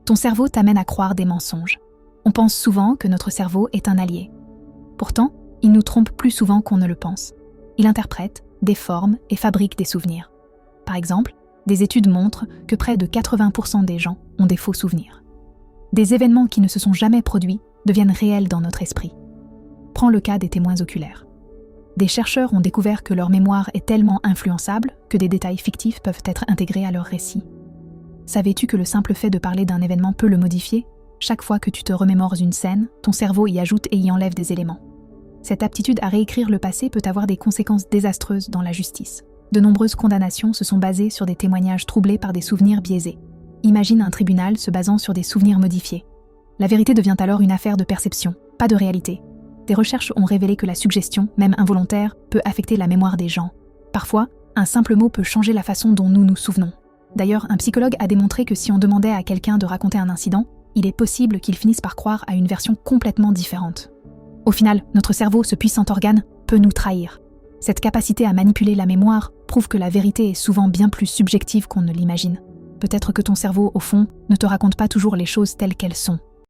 Ton cerveau t'amène à croire des mensonges. On pense souvent que notre cerveau est un allié. Pourtant, il nous trompe plus souvent qu'on ne le pense. Il interprète, déforme et fabrique des souvenirs. Par exemple, des études montrent que près de 80% des gens ont des faux souvenirs. Des événements qui ne se sont jamais produits deviennent réels dans notre esprit. Prends le cas des témoins oculaires. Des chercheurs ont découvert que leur mémoire est tellement influençable que des détails fictifs peuvent être intégrés à leur récit. Savais-tu que le simple fait de parler d'un événement peut le modifier ? Chaque fois que tu te remémores une scène, ton cerveau y ajoute et y enlève des éléments. Cette aptitude à réécrire le passé peut avoir des conséquences désastreuses dans la justice. De nombreuses condamnations se sont basées sur des témoignages troublés par des souvenirs biaisés. Imagine un tribunal se basant sur des souvenirs modifiés. La vérité devient alors une affaire de perception, pas de réalité. Des recherches ont révélé que la suggestion, même involontaire, peut affecter la mémoire des gens. Parfois, un simple mot peut changer la façon dont nous nous souvenons. D'ailleurs, un psychologue a démontré que si on demandait à quelqu'un de raconter un incident, il est possible qu'il finisse par croire à une version complètement différente. Au final, notre cerveau, ce puissant organe, peut nous trahir. Cette capacité à manipuler la mémoire prouve que la vérité est souvent bien plus subjective qu'on ne l'imagine. Peut-être que ton cerveau, au fond, ne te raconte pas toujours les choses telles qu'elles sont.